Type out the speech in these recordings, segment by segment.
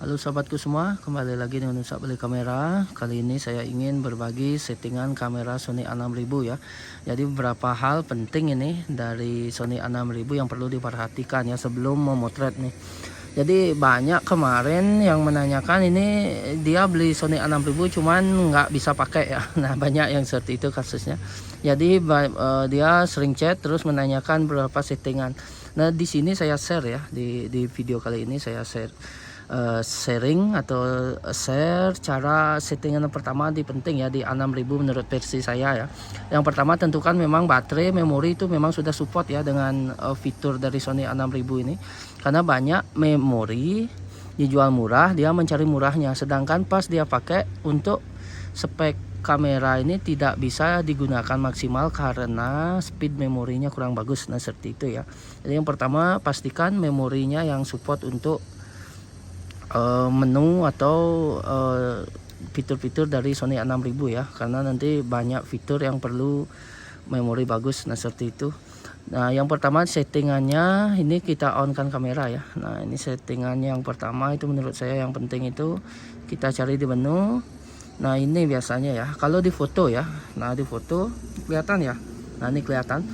Halo sahabatku semua, kembali lagi dengan Nusa Beli Kamera. Kali ini saya ingin berbagi settingan kamera Sony A6000 ya. Jadi beberapa hal penting ini dari Sony A6000 yang perlu diperhatikan ya sebelum memotret nih. Jadi banyak kemarin yang menanyakan ini dia beli Sony A6000 cuman nggak bisa pakai ya. Nah banyak yang seperti itu kasusnya. Jadi dia sering chat terus menanyakan beberapa settingan. Nah di sini saya share ya di video kali ini saya sharing atau share cara settingan yang pertama penting ya di A6000 menurut versi saya ya. Yang pertama tentukan memang baterai memori itu memang sudah support ya dengan fitur dari Sony A6000 ini, karena banyak memori dijual murah dia mencari murahnya, sedangkan pas dia pakai untuk spek kamera ini tidak bisa digunakan maksimal karena speed memorinya kurang bagus. Nah seperti itu ya. Jadi yang pertama pastikan memorinya yang support untuk menu atau fitur-fitur dari Sony A6000 ya, karena nanti banyak fitur yang perlu memori bagus. Nah seperti itu. Nah yang pertama settingannya ini kita on kan kamera ya. Nah ini settingannya yang pertama itu menurut saya yang penting itu kita cari di menu. Nah ini biasanya ya kalau di foto ya, nah di foto kelihatan ya, nah ini kelihatan.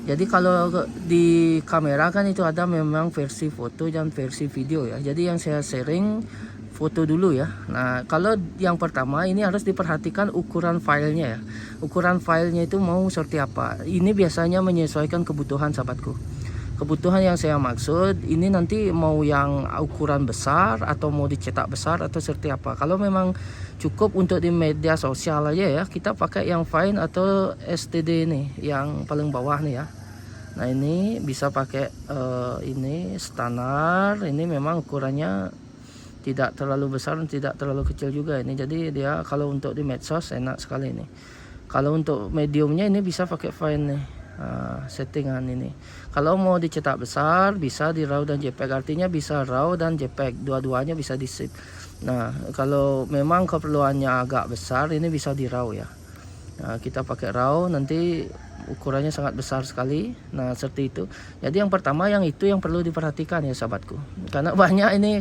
Jadi kalau di kamera kan itu ada memang versi foto dan versi video ya. Jadi yang saya sharing foto dulu ya. Nah kalau yang pertama ini harus diperhatikan ukuran filenya ya. Ukuran filenya itu mau seperti apa. Ini biasanya menyesuaikan kebutuhan sahabatku. Kebutuhan yang saya maksud ini nanti mau yang ukuran besar atau mau dicetak besar atau seperti apa. Kalau memang cukup untuk di media sosial aja ya, kita pakai yang fine atau STD nih yang paling bawah nih ya. Nah ini bisa pakai ini standar, ini memang ukurannya tidak terlalu besar dan tidak terlalu kecil juga ini. Jadi dia kalau untuk di medsos enak sekali ini. Kalau untuk mediumnya ini bisa pakai fine nih. Settingan ini kalau mau dicetak besar bisa di RAW dan JPEG, artinya bisa RAW dan JPEG dua-duanya bisa di save. Nah kalau memang keperluannya agak besar ini bisa di RAW ya. Nah kita pakai RAW nanti ukurannya sangat besar sekali. Nah seperti itu. Jadi yang pertama yang itu yang perlu diperhatikan ya sahabatku, karena banyak ini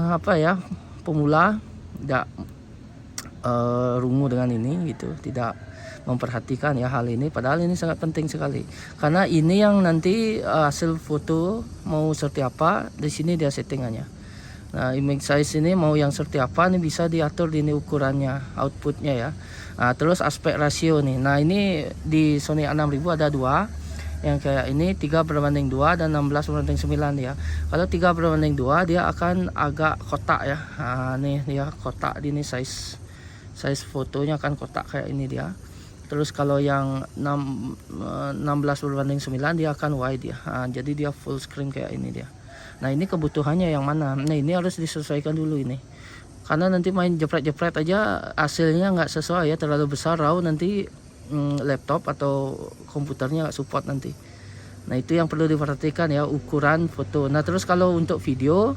apa ya pemula tidak rungu dengan ini gitu, tidak memperhatikan ya hal ini, padahal ini sangat penting sekali karena ini yang nanti hasil foto mau seperti apa di sini dia settingannya. Nah image size ini mau yang seperti apa nih bisa diatur di ini ukurannya, outputnya ya. Nah terus aspek rasio nih. Nah ini di Sony A6000 ada dua yang kayak ini 3:2 dan 16:9 ya. Kalau 3:2 dia akan agak kotak ya. Nah nih dia kotak di ini size fotonya akan kotak kayak ini dia. Terus kalau yang 16:9 dia akan wide ya. Nah, jadi dia full screen kayak ini dia. Nah ini kebutuhannya yang mana. Nah ini harus disesuaikan dulu ini, karena nanti main jepret-jepret aja hasilnya nggak sesuai ya, terlalu besar RAW nanti laptop atau komputernya nggak support nanti. Nah itu yang perlu diperhatikan ya, ukuran foto. Nah terus kalau untuk video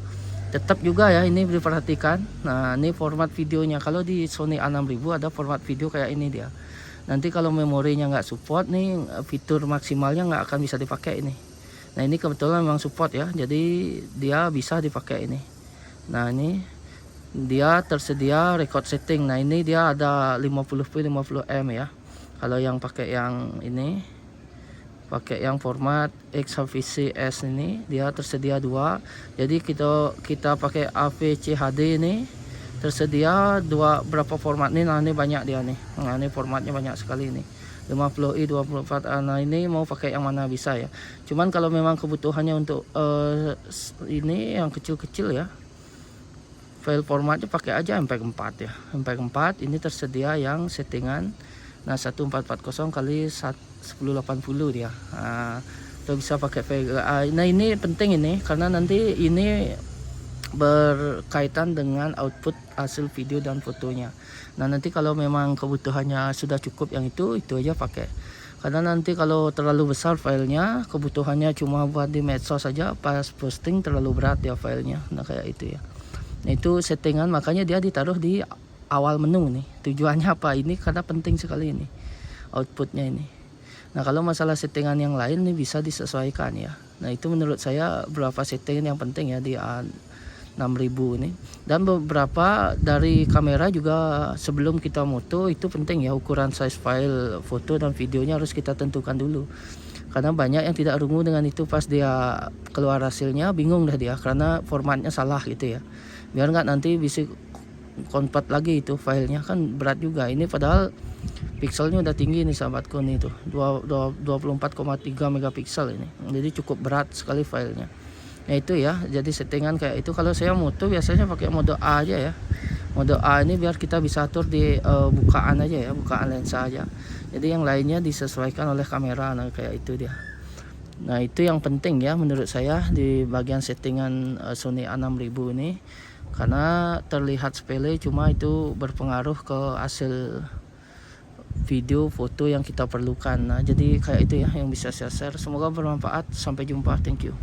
tetap juga ya ini diperhatikan. Nah ini format videonya, kalau di Sony A6000 ada format video kayak ini dia. Nanti kalau memorinya nggak support nih, fitur maksimalnya nggak akan bisa dipakai ini. Nah ini kebetulan memang support ya, jadi dia bisa dipakai ini. Nah ini dia tersedia record setting. Nah ini dia ada 50p 50m ya. Kalau yang pakai yang ini, pakai yang format XHVC-S ini dia tersedia dua. Jadi kita pakai AVC HD ini tersedia dua berapa format nih. Nah ini banyak dia nih. Nah ini formatnya banyak sekali nih, 50i 24. Nah ini mau pakai yang mana bisa ya, cuman kalau memang kebutuhannya untuk ini yang kecil-kecil ya, file formatnya pakai aja MP4 ya. MP4 ini tersedia yang settingan. Nah 1440 kali 1080 dia. Nah itu bisa pakai VGA. Nah ini penting ini karena nanti ini berkaitan dengan output hasil video dan fotonya. Nah nanti kalau memang kebutuhannya sudah cukup yang itu aja pakai, karena nanti kalau terlalu besar filenya, kebutuhannya cuma buat di medsos saja, pas posting terlalu berat ya filenya. Nah kayak itu ya. Nah itu settingan, makanya dia ditaruh di awal menu nih. Tujuannya apa ini, karena penting sekali ini outputnya ini. Nah kalau masalah settingan yang lain nih bisa disesuaikan ya. Nah itu menurut saya berapa settingan yang penting ya di 6000 ini. Dan beberapa dari kamera juga sebelum kita moto itu penting ya, ukuran size file foto dan videonya harus kita tentukan dulu. Karena banyak yang tidak rungu dengan itu, pas dia keluar hasilnya bingung dah dia karena formatnya salah gitu ya. Biar nggak nanti bisa convert lagi itu filenya, kan berat juga ini, padahal pixelnya udah tinggi nih sahabatku nih tuh 24,3 megapiksel ini, jadi cukup berat sekali filenya. Nah itu ya, jadi settingan kayak itu. Kalau saya moto biasanya pakai mode A aja ya. Mode A ini biar kita bisa atur di bukaan aja ya, bukaan lensa aja. Jadi yang lainnya disesuaikan oleh kamera, nah kayak itu dia. Nah itu yang penting ya menurut saya di bagian settingan Sony A6000 ini, karena terlihat sepele cuma itu berpengaruh ke hasil video foto yang kita perlukan. Nah jadi kayak itu ya yang bisa saya share, semoga bermanfaat. Sampai jumpa, thank you.